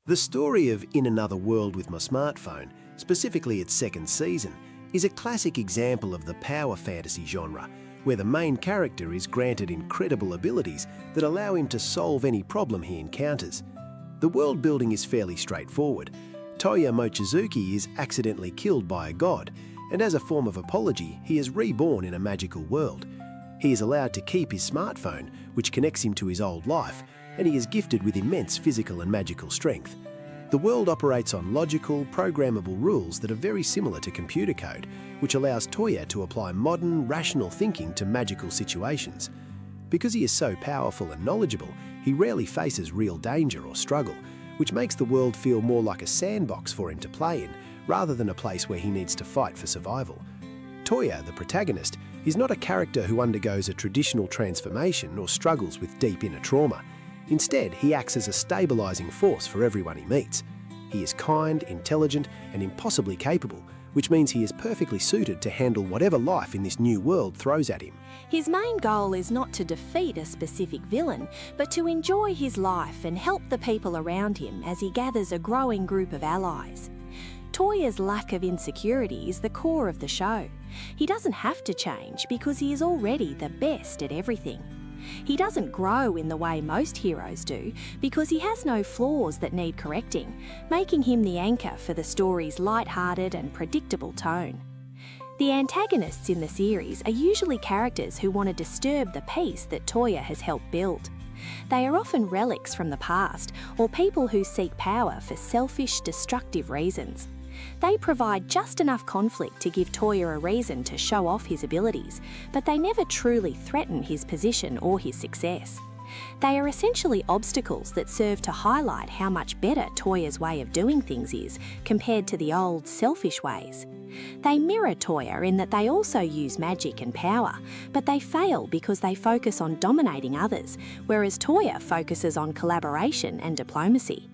The story of In Another World with My Smartphone, specifically its second season, is a classic example of the power fantasy genre, where the main character is granted incredible abilities that allow him to solve any problem he encounters. The world building is fairly straightforward. Toya Mochizuki is accidentally killed by a god, and as a form of apology, he is reborn in a magical world. He is allowed to keep his smartphone, which connects him to his old life, and he is gifted with immense physical and magical strength. The world operates on logical, programmable rules that are very similar to computer code, which allows Toya to apply modern, rational thinking to magical situations. Because he is so powerful and knowledgeable, he rarely faces real danger or struggle, which makes the world feel more like a sandbox for him to play in, rather than a place where he needs to fight for survival. Toya, the protagonist, is not a character who undergoes a traditional transformation or struggles with deep inner trauma. Instead, he acts as a stabilizing force for everyone he meets. He is kind, intelligent, and impossibly capable, which means he is perfectly suited to handle whatever life in this new world throws at him. His main goal is not to defeat a specific villain, but to enjoy his life and help the people around him as he gathers a growing group of allies. Toya's lack of insecurity is the core of the show. He doesn't have to change because he is already the best at everything. He doesn't grow in the way most heroes do because he has no flaws that need correcting, making him the anchor for the story's light-hearted and predictable tone. The antagonists in the series are usually characters who want to disturb the peace that Toya has helped build. They are often relics from the past or people who seek power for selfish, destructive reasons. They provide just enough conflict to give Toya a reason to show off his abilities, but they never truly threaten his position or his success. They are essentially obstacles that serve to highlight how much better Toya's way of doing things is compared to the old, selfish ways. They mirror Toya in that they also use magic and power, but they fail because they focus on dominating others, whereas Toya focuses on collaboration and diplomacy.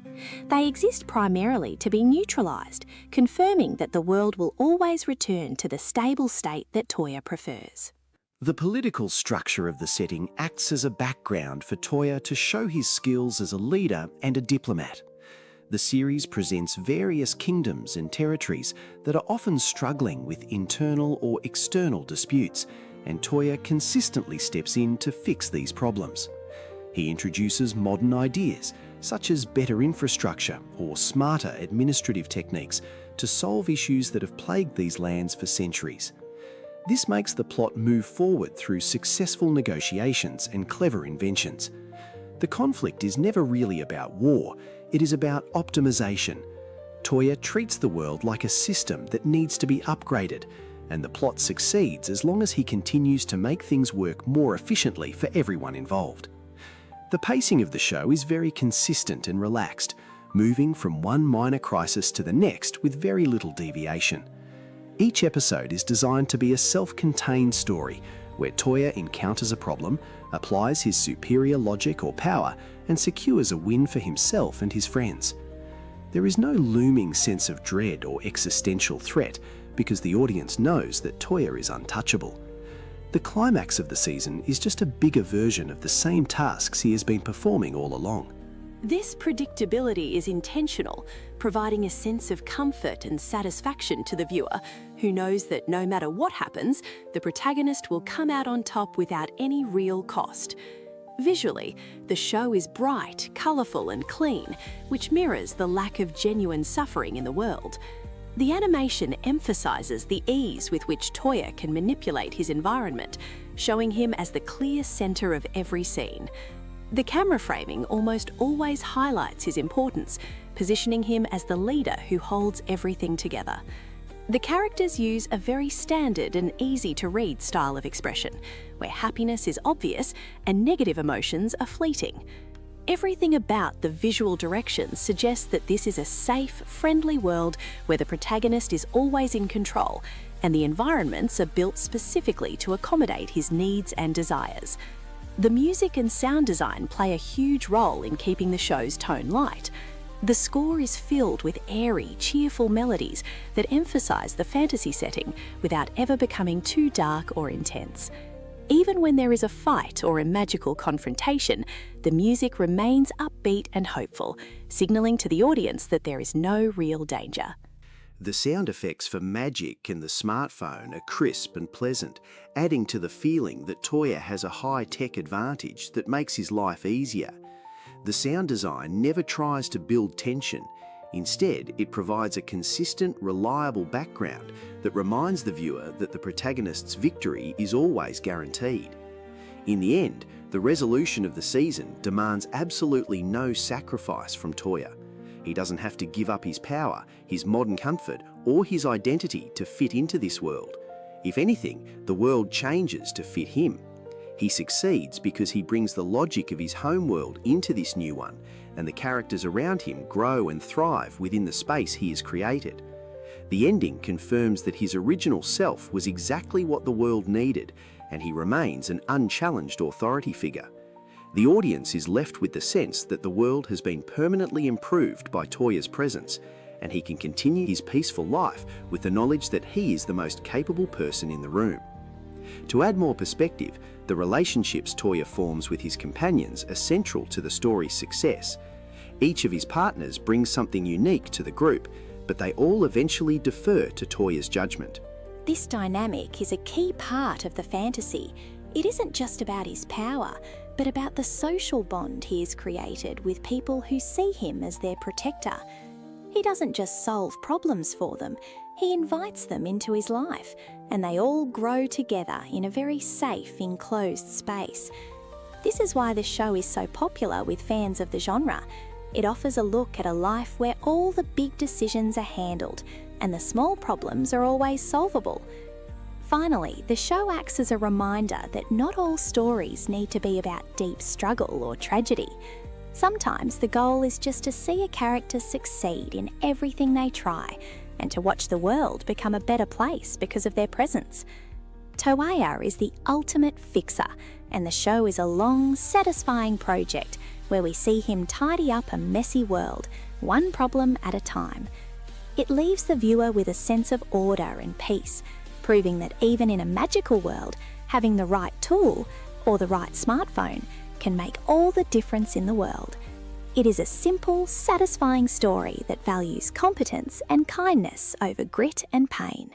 They exist primarily to be neutralised, confirming that the world will always return to the stable state that Toya prefers. The political structure of the setting acts as a background for Toya to show his skills as a leader and a diplomat. The series presents various kingdoms and territories that are often struggling with internal or external disputes, and Toya consistently steps in to fix these problems. He introduces modern ideas, such as better infrastructure or smarter administrative techniques, to solve issues that have plagued these lands for centuries. This makes the plot move forward through successful negotiations and clever inventions. The conflict is never really about war, it is about optimization. Toya treats the world like a system that needs to be upgraded, and the plot succeeds as long as he continues to make things work more efficiently for everyone involved. The pacing of the show is very consistent and relaxed, moving from one minor crisis to the next with very little deviation. Each episode is designed to be a self-contained story where Toya encounters a problem, applies his superior logic or power, and secures a win for himself and his friends. There is no looming sense of dread or existential threat because the audience knows that Toya is untouchable. The climax of the season is just a bigger version of the same tasks he has been performing all along. This predictability is intentional, providing a sense of comfort and satisfaction to the viewer, who knows that no matter what happens, the protagonist will come out on top without any real cost. Visually, the show is bright, colourful and clean, which mirrors the lack of genuine suffering in the world. The animation emphasises the ease with which Toya can manipulate his environment, showing him as the clear centre of every scene. The camera framing almost always highlights his importance, positioning him as the leader who holds everything together. The characters use a very standard and easy-to-read style of expression, where happiness is obvious and negative emotions are fleeting. Everything about the visual direction suggests that this is a safe, friendly world where the protagonist is always in control, and the environments are built specifically to accommodate his needs and desires. The music and sound design play a huge role in keeping the show's tone light. The score is filled with airy, cheerful melodies that emphasize the fantasy setting without ever becoming too dark or intense. even when there is a fight or a magical confrontation, the music remains upbeat and hopeful, signalling to the audience that there is no real danger. The sound effects for Magic and the smartphone are crisp and pleasant, adding to the feeling that Toya has a high-tech advantage that makes his life easier. The sound design never tries to build tension. Instead, it provides a consistent, reliable background that reminds the viewer that the protagonist's victory is always guaranteed. In the end, the resolution of the season demands absolutely no sacrifice from Toya. He doesn't have to give up his power, his modern comfort, or his identity to fit into this world. If anything, the world changes to fit him. He succeeds because he brings the logic of his home world into this new one, and the characters around him grow and thrive within the space he has created. The ending confirms that his original self was exactly what the world needed, and he remains an unchallenged authority figure. The audience is left with the sense that the world has been permanently improved by Toya's presence, and he can continue his peaceful life with the knowledge that he is the most capable person in the room. To add more perspective, the relationships Toya forms with his companions are central to the story's success. Each of his partners brings something unique to the group, but they all eventually defer to Toya's judgment. This dynamic is a key part of the fantasy. It isn't just about his power, but about the social bond he has created with people who see him as their protector. He doesn't just solve problems for them, he invites them into his life, and they all grow together in a very safe, enclosed space. This is why the show is so popular with fans of the genre. It offers a look at a life where all the big decisions are handled, and the small problems are always solvable. Finally, the show acts as a reminder that not all stories need to be about deep struggle or tragedy. Sometimes the goal is just to see a character succeed in everything they try, and to watch the world become a better place because of their presence. Toya is the ultimate fixer, and the show is a long, satisfying project where we see him tidy up a messy world, one problem at a time. It leaves the viewer with a sense of order and peace, proving that even in a magical world, having the right tool or the right smartphone can make all the difference in the world. It is a simple, satisfying story that values competence and kindness over grit and pain.